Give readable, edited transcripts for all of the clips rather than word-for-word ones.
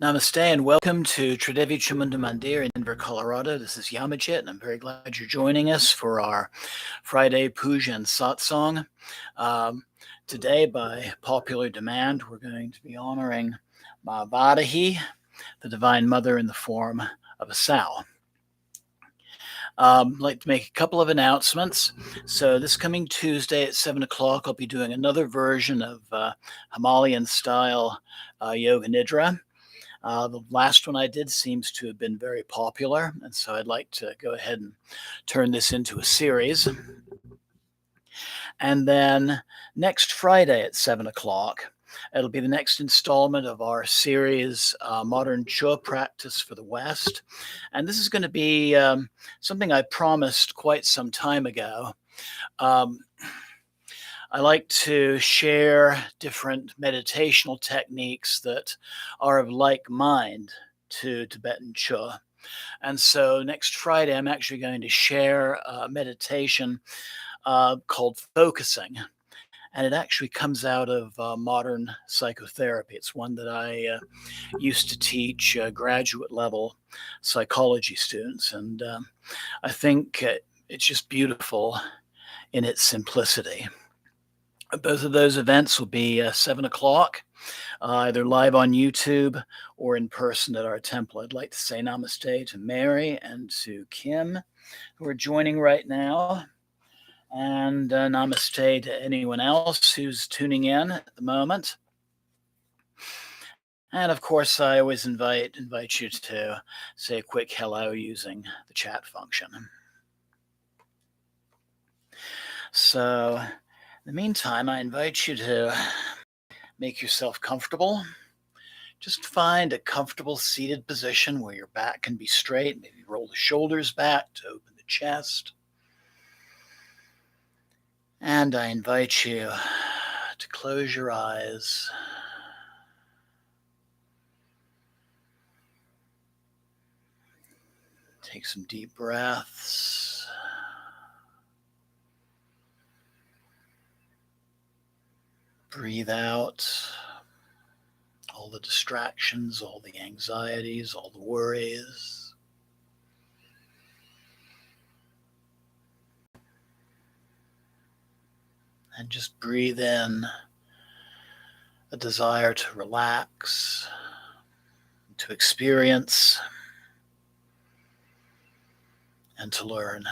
Namaste and welcome to Tridevi Chamunda Mandir in Denver, Colorado. This is Yamajit, and I'm very glad you're joining us for our Friday Puja and Satsang. Today, by popular demand, we're going to be honoring Varahi, the Divine Mother in the form of a sow. I'd like to make a couple of announcements. So this coming Tuesday at 7 o'clock, I'll be doing another version of Himalayan-style Yoga Nidra. The last one I did seems to have been very popular, and so I'd like to go ahead and turn this into a series. And then next Friday at 7 o'clock, it'll be the next installment of our series, Modern Chua Practice for the West. And this is going to be something I promised quite some time ago. I like to share different meditational techniques that are of like mind to Tibetan Chua. And so next Friday, I'm actually going to share a meditation called focusing. And it actually comes out of modern psychotherapy. It's one that I used to teach graduate level psychology students. And I think it's just beautiful in its simplicity. Both of those events will be 7 o'clock, either live on YouTube or in person at our temple. I'd like to say namaste to Mary and to Kim, who are joining right now, and namaste to anyone else who's tuning in at the moment. And of course, I always invite you to say a quick hello using the chat function. So, in the meantime, I invite you to make yourself comfortable. Just find a comfortable seated position where your back can be straight. Maybe roll the shoulders back to open the chest. And I invite you to close your eyes. Take some deep breaths. Breathe out all the distractions, all the anxieties, all the worries. And just breathe in a desire to relax, to experience, and to learn.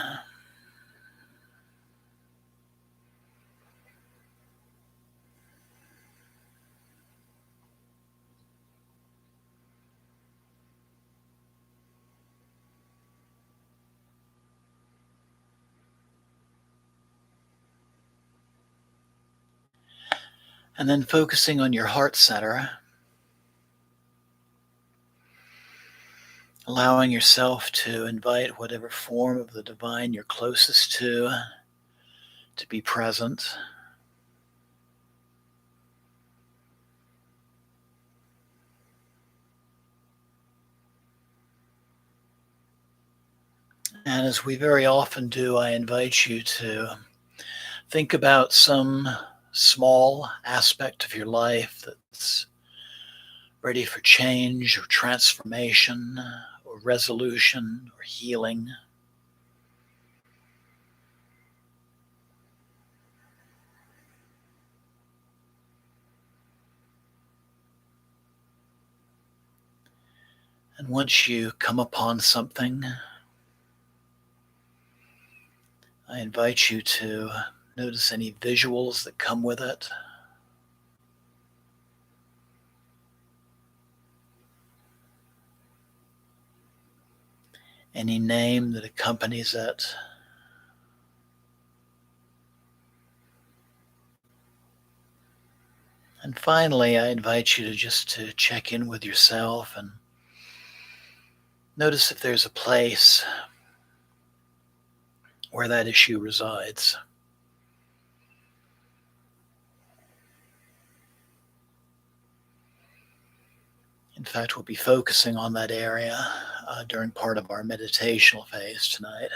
And then focusing on your heart center, allowing yourself to invite whatever form of the divine you're closest to be present. And as we very often do, I invite you to think about some small aspect of your life that's ready for change or transformation or resolution or healing. And once you come upon something, I invite you to notice any visuals that come with it. Any name that accompanies it. And finally, I invite you to check in with yourself and notice if there's a place where that issue resides. In fact, we'll be focusing on that area during part of our meditational phase tonight.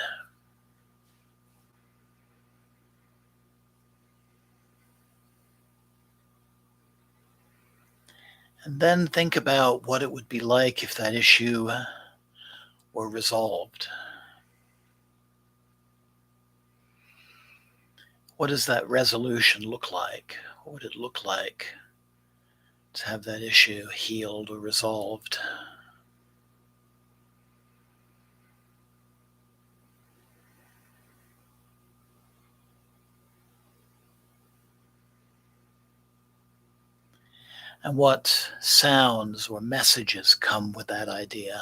And then think about what it would be like if that issue were resolved. What does that resolution look like? What would it look like to have that issue healed or resolved? And what sounds or messages come with that idea?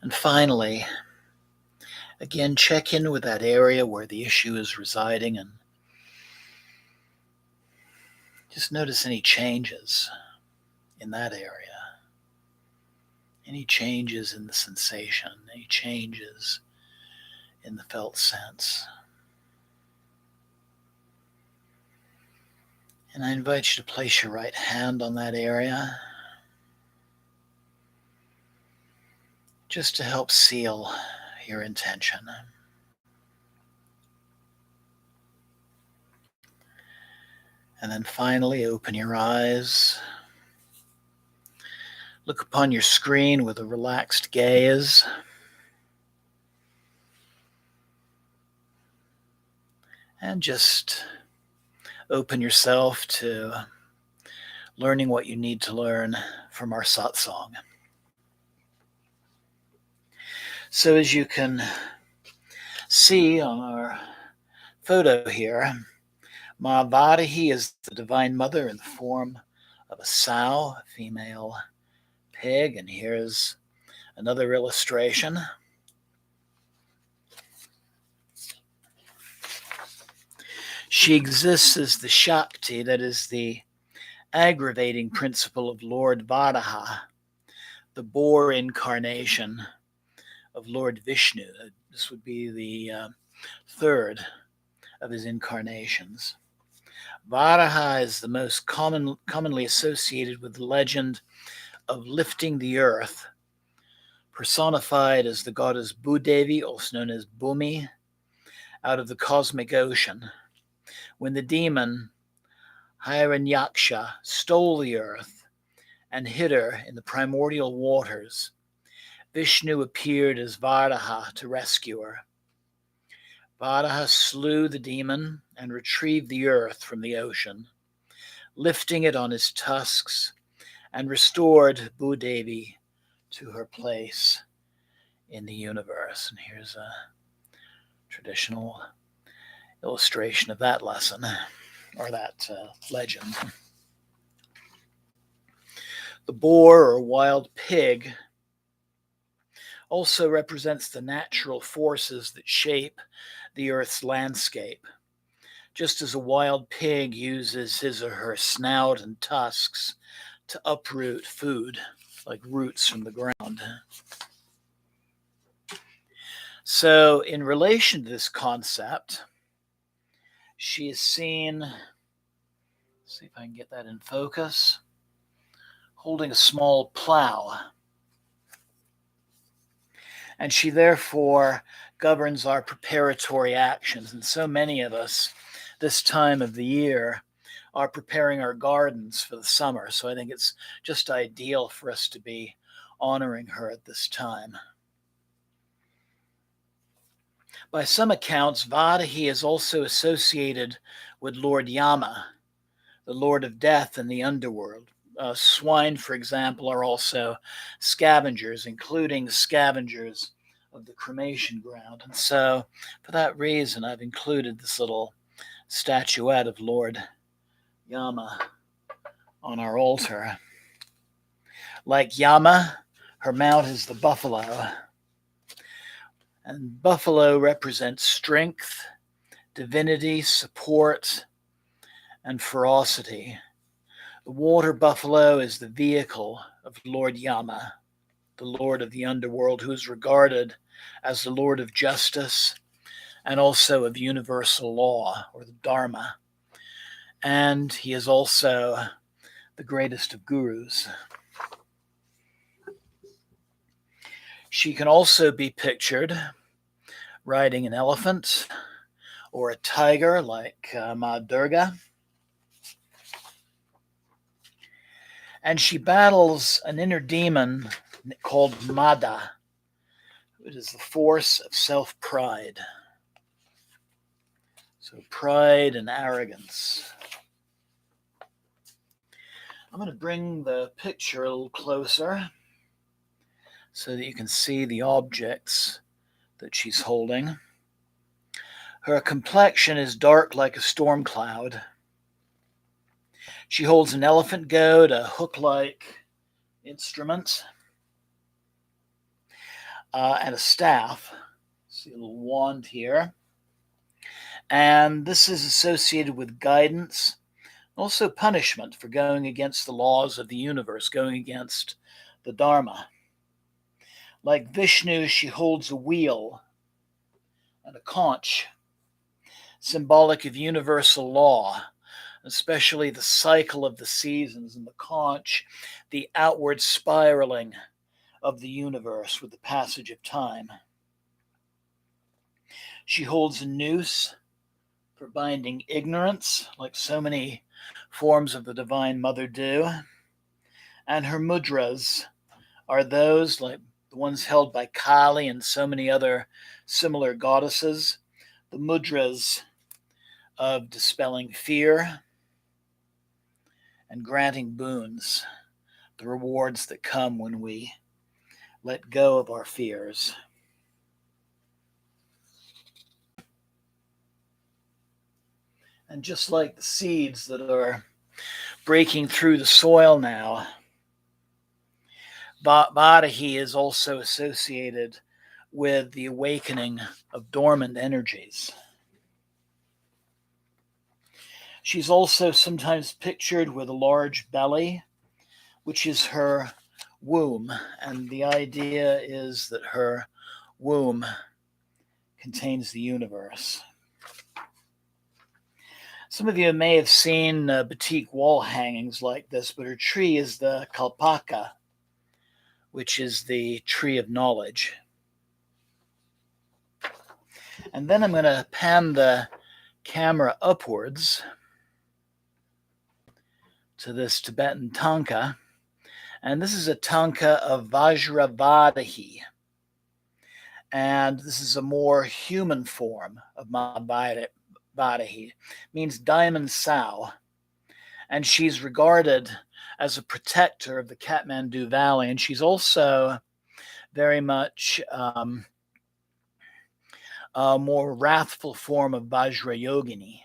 And finally, again, check in with that area where the issue is residing and just notice any changes in that area. Any changes in the sensation, any changes in the felt sense. And I invite you to place your right hand on that area just to help seal your intention. And then finally, open your eyes. Look upon your screen with a relaxed gaze. And just open yourself to learning what you need to learn from our satsang. So as you can see on our photo here, Ma Varahi is the Divine Mother in the form of a sow, a female pig, and here's another illustration. She exists as the Shakti, that is the aggravating principle of Lord Varaha, the boar incarnation of Lord Vishnu. This would be the third of his incarnations. Varaha is the most commonly associated with the legend of lifting the earth, personified as the goddess Bhudevi, also known as Bhumi, out of the cosmic ocean. When the demon Hiranyaksha stole the earth and hid her in the primordial waters, Vishnu appeared as Varaha to rescue her. Varaha slew the demon and retrieved the earth from the ocean, lifting it on his tusks, and restored Bhudevi to her place in the universe. And here's a traditional illustration of that lesson, or that legend. The boar, or wild pig, also represents the natural forces that shape the earth's landscape. Just as a wild pig uses his or her snout and tusks to uproot food, like roots from the ground. So, in relation to this concept, she is seen, see if I can get that in focus, holding a small plow. And she therefore governs our preparatory actions. And so many of us this time of the year are preparing our gardens for the summer. So I think it's just ideal for us to be honoring her at this time. By some accounts, Varahi is also associated with Lord Yama, the Lord of Death in the underworld. Swine, for example, are also scavengers, including scavengers of the cremation ground. And so, for that reason, I've included this little statuette of Lord Yama on our altar. Like Yama, her mount is the buffalo. And buffalo represents strength, divinity, support, and ferocity. The water buffalo is the vehicle of Lord Yama, the Lord of the underworld, who is regarded as the Lord of justice and also of universal law, or the Dharma. And he is also the greatest of gurus. She can also be pictured riding an elephant or a tiger like Ma Durga. And she battles an inner demon called Mada. It is the force of self-pride. So pride and arrogance. I'm going to bring the picture a little closer so that you can see the objects that she's holding. Her complexion is dark like a storm cloud. She holds an elephant goad, a hook-like instrument, and a staff. See a little wand here. And this is associated with guidance, also punishment for going against the laws of the universe, going against the Dharma. Like Vishnu, she holds a wheel and a conch, symbolic of universal law, especially the cycle of the seasons, and the conch, the outward spiraling of the universe with the passage of time. She holds a noose for binding ignorance, like so many forms of the Divine Mother do. And her mudras are those, like the ones held by Kali and so many other similar goddesses, the mudras of dispelling fear and granting boons, the rewards that come when we let go of our fears. And just like the seeds that are breaking through the soil now, Varahi is also associated with the awakening of dormant energies. She's also sometimes pictured with a large belly, which is her womb, and the idea is that her womb contains the universe. Some of you may have seen batik wall hangings like this, but her tree is the kalpaka, which is the tree of knowledge. And then I'm going to pan the camera upwards to this Tibetan tanka. And this is a tanka of Vajravadahi. And this is a more human form of Varahi. Means diamond sow. And she's regarded as a protector of the Kathmandu Valley. And she's also very much a more wrathful form of Vajrayogini.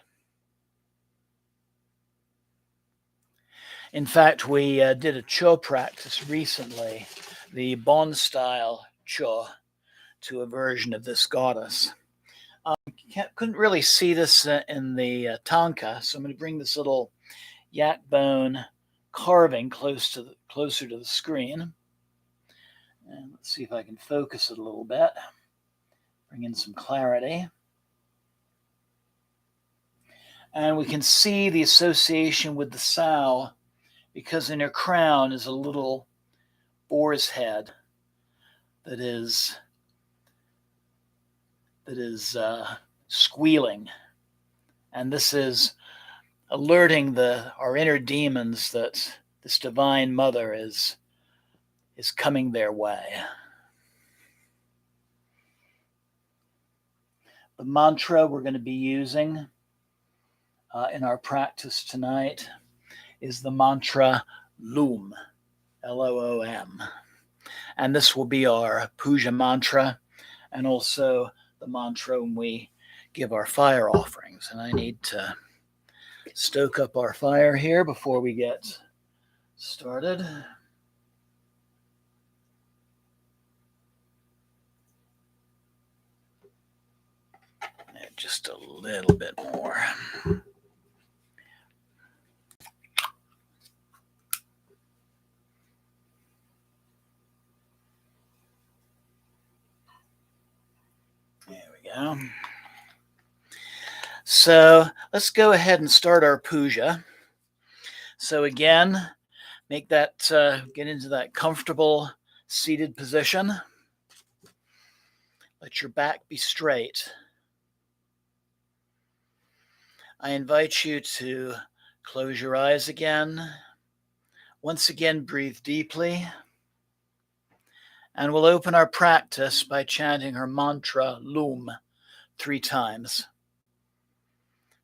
In fact, we did a Cho practice recently, the Bon style Cho, to a version of this goddess. Couldn't really see this in the tanka, so I'm going to bring this little yak bone carving closer to the screen. And let's see if I can focus it a little bit, bring in some clarity. And we can see the association with the sow, because in her crown is a little boar's head that is squealing. And this is alerting our inner demons that this Divine Mother is coming their way. The mantra we're going to be using in our practice tonight is the mantra Loom, Loom. And this will be our Puja mantra, and also the mantra when we give our fire offerings. And I need to stoke up our fire here before we get started. Just a little bit more. There we go. So let's go ahead and start our puja. So again, make that get into that comfortable seated position. Let your back be straight. I invite you to close your eyes again. Once again, breathe deeply. And we'll open our practice by chanting our mantra, Lum, 3 times.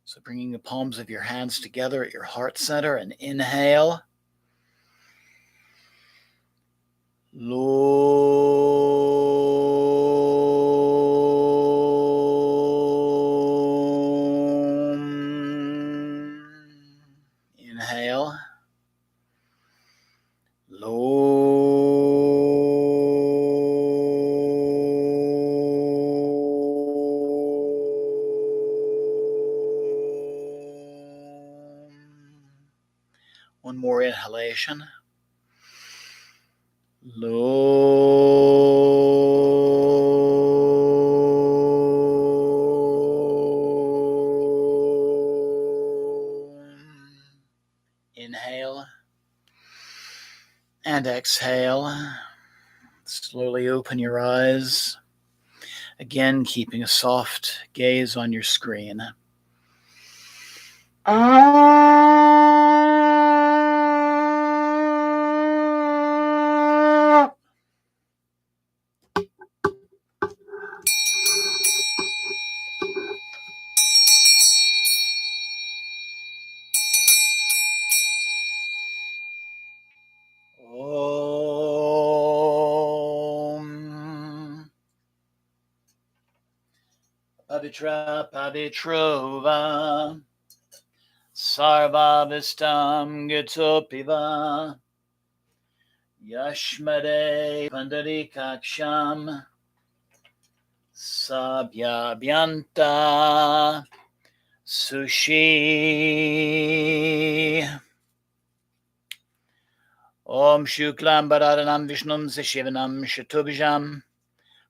So bringing the palms of your hands together at your heart center and inhale. Lum. Inhale. One more inhalation. Inhale and exhale. Slowly open your eyes. Again, keeping a soft gaze on your screen. Om Pavitra Pavitrova Sarvavistam Gitopiva Yashmade Pandarikaksham Sabhyabhyanta Sushi. Om Shuklam Bharadhanam Vishnum Sashivanam Shatubhijam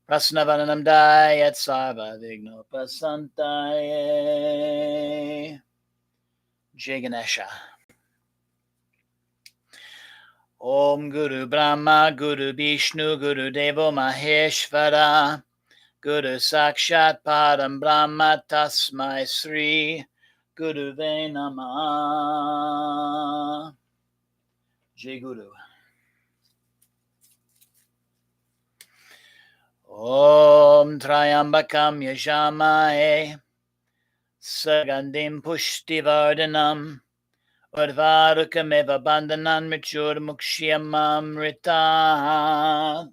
Prasnavaranam Dayat Sarva Vignopasantaye. Jai Ganesha. Om Guru Brahma Guru Vishnu Guru Devo Maheshvara Guru Sakshat Param Brahma Tasmai Sri Guruve Namah. Jai Guru. Om Trayambakam Yajamae Sagandim Pushtivardhanam Urvarukameva Bandhanan Michur Mukshiyamamrita.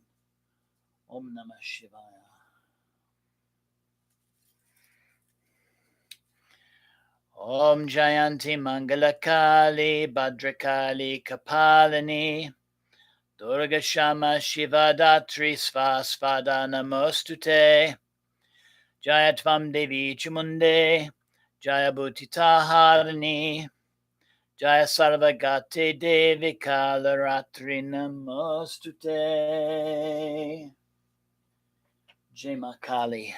Om Namah Shivaya. Om Jayanti Mangalakali Bhadrakali Kapalini Durga Shama Shiva Datri Svasvada Namostute. Jayatvam Devi Chamunde Jaya Bhutita Harini Jaya Sarvagate Devi Kalaratri Namostute. Jai Ma Kali.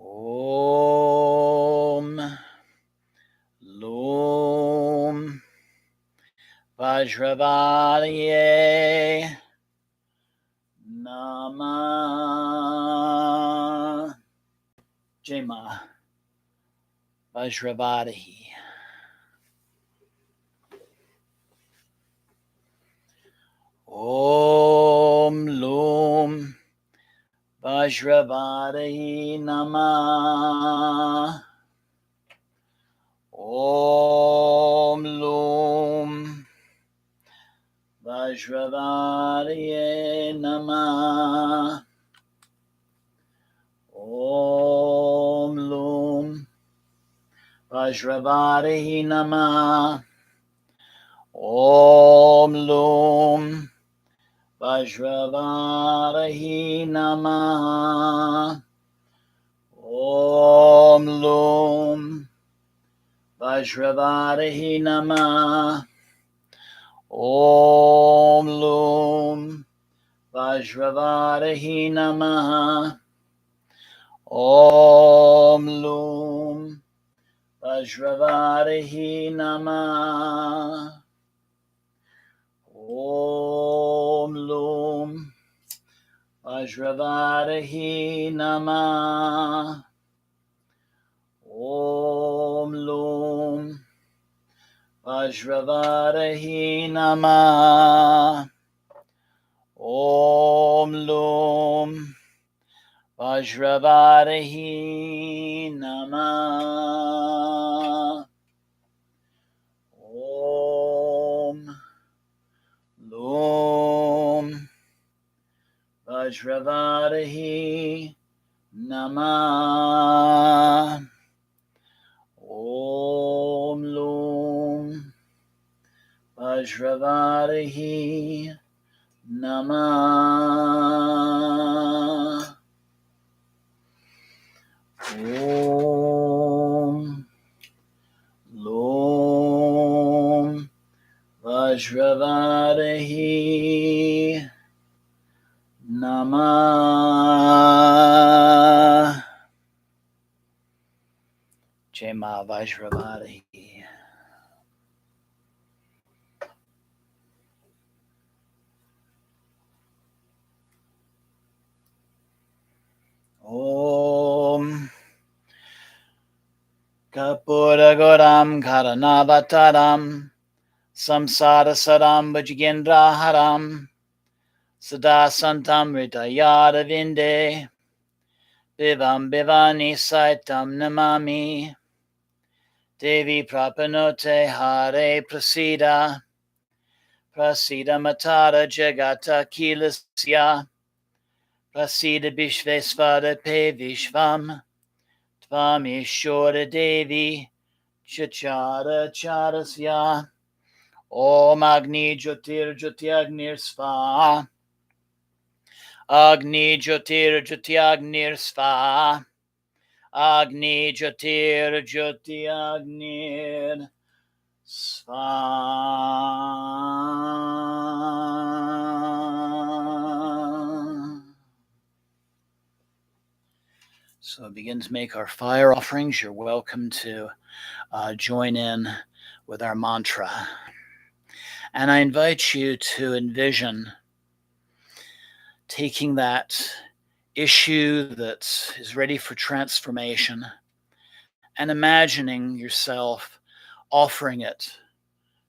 Om Lum Vajravadaye Namah. Jai Ma Vajravadahi. Om Lum Vajravadahi Namah. Om Lum Vajravadaye Namah. Om Lum Vajravadahi Namah. Om Lum Vajravadahi Namah. Om Lum Vajravadahi Namah. Om Lum Vajravadahi Namah. Om Lum Vajravadahi Namah. Om Lum Vajravarahi Namah. Om Lum Vajravarahi Namah. Om Lum Vajravarahi Namah. Om Lum Vajravarahi Namah. Om Lum Vajravarahi Namah. Om Lum Vajravarahi Namah. Jai Ma Vajravarahi. Om Kapura Goram Karanavataram Samsara Saram Bhajigendra Haram Sada Santam Ritayada Vinde Vivam Bivani Saitam Namami Devi Prapanote Hare Prasida Prasida Matara Jagata Kilasya Prasida Vishvesvara Pe Vishvam Tvamishora Devi Chachara Charasya Om Agni Jyotir Jyotiagnir Svaha Agni Jyotir Jyotiagnir Svaha Agni Jyotir Jyotiagnir Svaha. So begin to make our fire offerings. You're welcome to join in with our mantra. And I invite you to envision taking that issue that is ready for transformation and imagining yourself offering it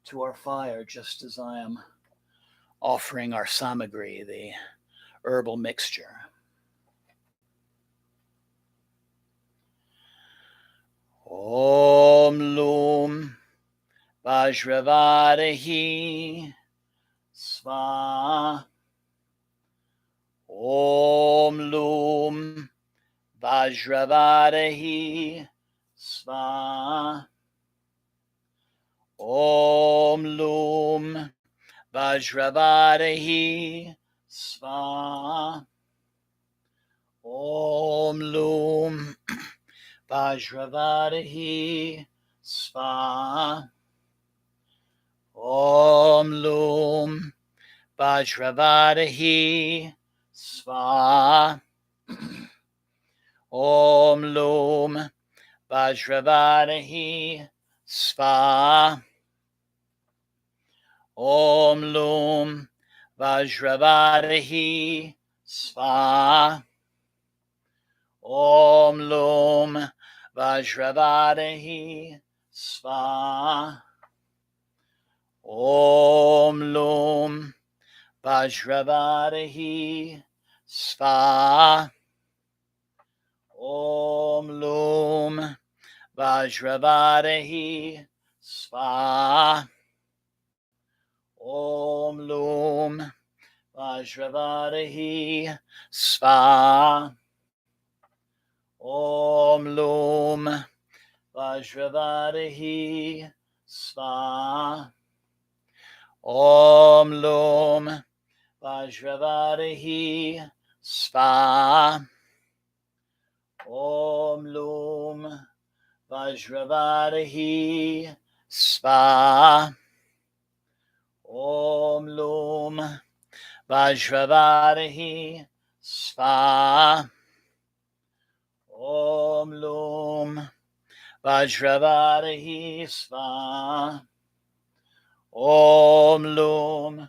to our fire, just as I am offering our samagri, the herbal mixture. Om Lum Vajravarahi Svaha. Om Lum Vajravarahi Svaha. Om Lum Vajravarahi Svaha. Om Lum Vajravarahi Svaha. Om Lum Vajravarahi Svaha. Om Lum Vajravarahi Svaha. Om Lum Vajravarahi Svaha. Om Lum Vajravarahi Svaha. Om Lum Vajravarahi Svaha. Om Lum Vajravarahi Svaha. Om Lum Vajravarahi Svaha. Om Lum Vajravarahi Svaha. Om Lum Vajravarahi Svaha. Om Lum Vajravarahi Svaha. Om Lum Vajravarahi Svaha. Om Lum Vajravarahi Svaha. Om Lum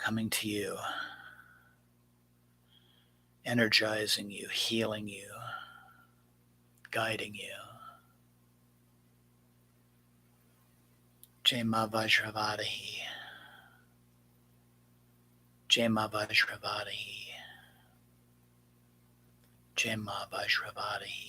coming to you, energizing you, healing you, guiding you. Jai Ma Vajravadahi. Jai Ma Vajravadahi. Jai Ma Vajravadahi.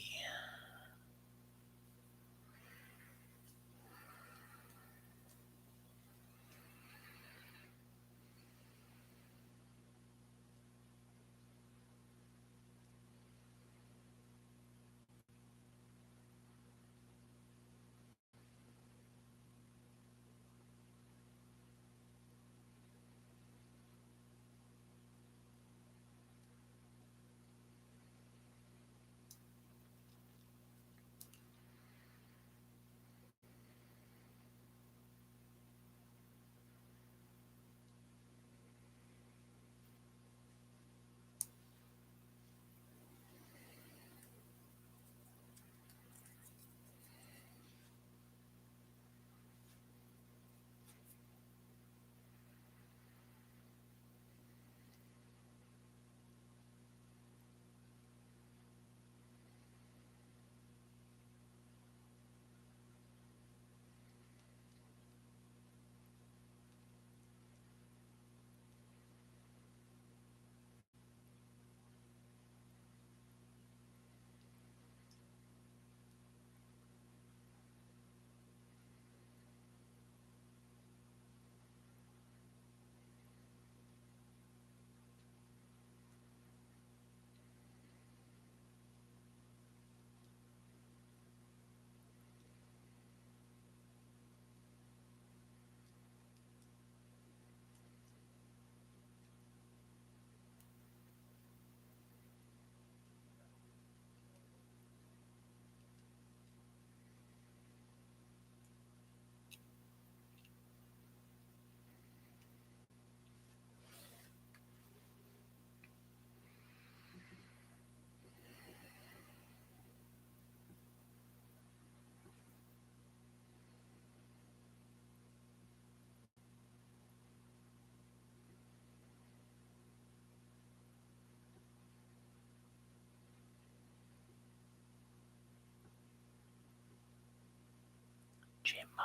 Jai Ma.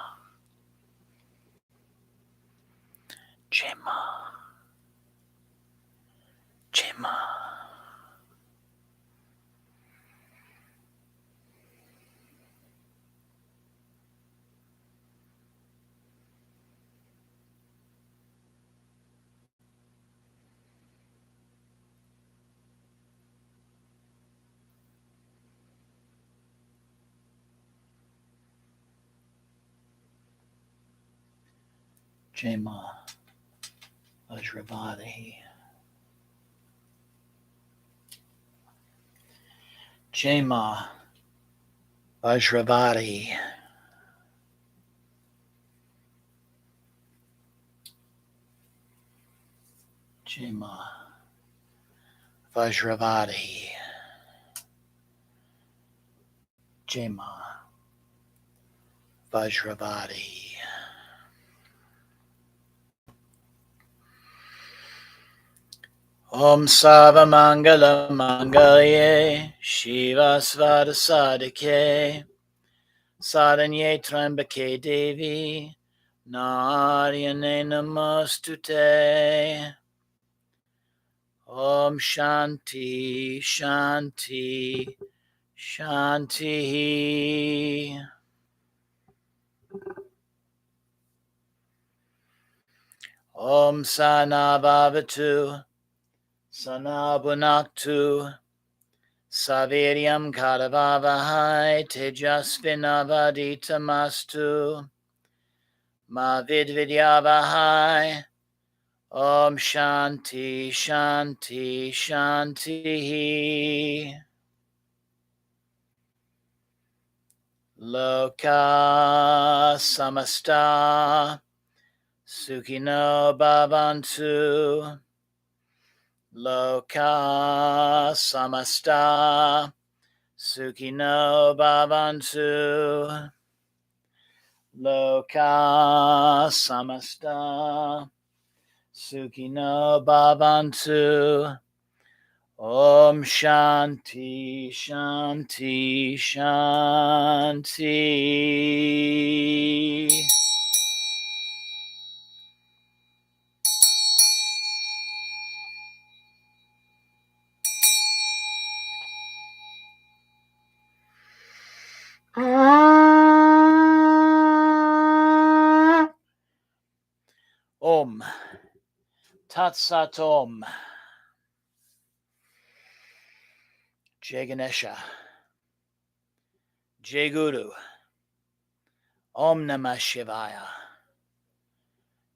Jai Ma. Jai Ma. Jai Ma Vajravadahi. Jai Ma Vajravadahi. Jai Ma Vajravadahi. Jai Ma Vajravadahi. Om Sarvamangala Mangalye Shiva Svada Sadike Sadanye Trambake Devi Naryane Namostute. Om Shanti Shanti Shanti. Om Sana Bhavatu Sana Bunaktu Saviryam Karavavahai Tejasvinavaditamastu Ma Vidvidyavahai. Om Shanti Shanti Shanti. Loka Samasta Sukhino Bhavantu. Loka Samasta Sukhino Bhavantu. Loka Samasta Sukhino Bhavantu. Om Shanti, Shanti, Shanti. Om Tat Sat Om. Jai Ganesha. Jai Guru. Om Namah Shivaya.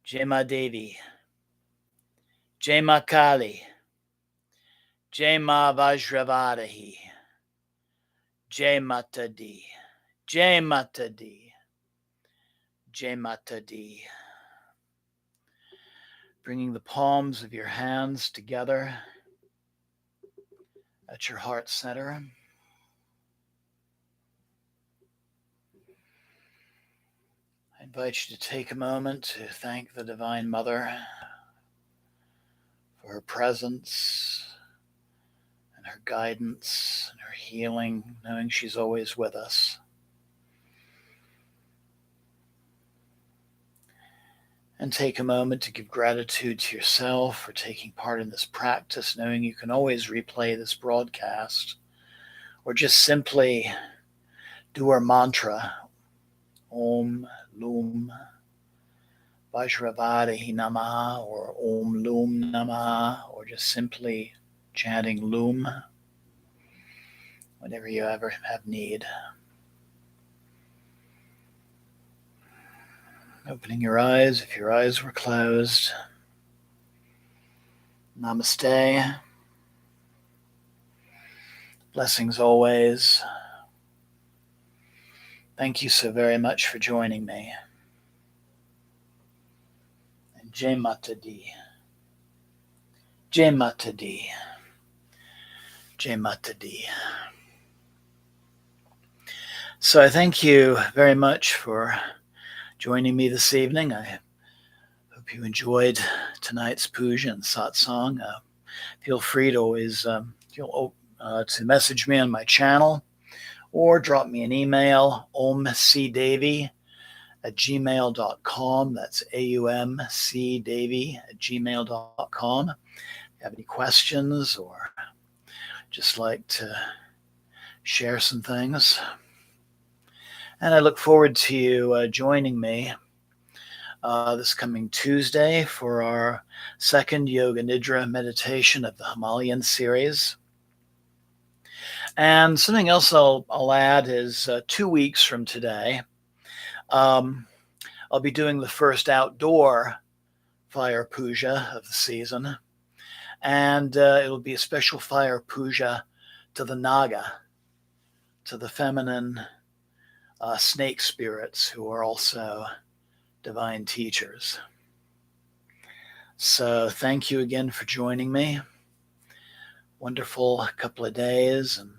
Jai Ma Devi. Jai Ma Kali. Jai Ma Vajravadahi. Jai Mata Di. Jai Mata Di. Jai Mata Di. Bringing the palms of your hands together at your heart center. I invite you to take a moment to thank the Divine Mother for her presence and her guidance and her healing, knowing she's always with us. And take a moment to give gratitude to yourself for taking part in this practice, knowing you can always replay this broadcast or just simply do our mantra, Om Lum Vajravadahi Namaha, or Om Lum Namaha, or just simply chanting Lum whenever you ever have need. Opening your eyes if your eyes were closed. Namaste. Blessings always. Thank you so very much for joining me. And Jai Mata Di. Jai Mata Di. Jai Mata Di. So I thank you very much for joining me this evening. I hope you enjoyed tonight's Puja and Satsang. Feel free to always to message me on my channel or drop me an email, omcdavy@gmail.com. That's AUMCDavy@gmail.com. If you have any questions or just like to share some things. And I look forward to you joining me this coming Tuesday for our second Yoga Nidra meditation of the Himalayan series. And something else I'll add is 2 weeks from today, I'll be doing the first outdoor fire puja of the season. And it'll be a special fire puja to the Naga, to the feminine snake spirits who are also divine teachers. So thank you again for joining me. Wonderful couple of days, and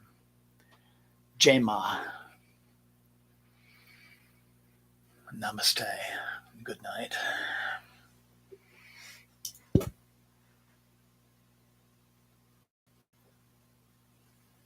Jai Ma. Namaste. Good night.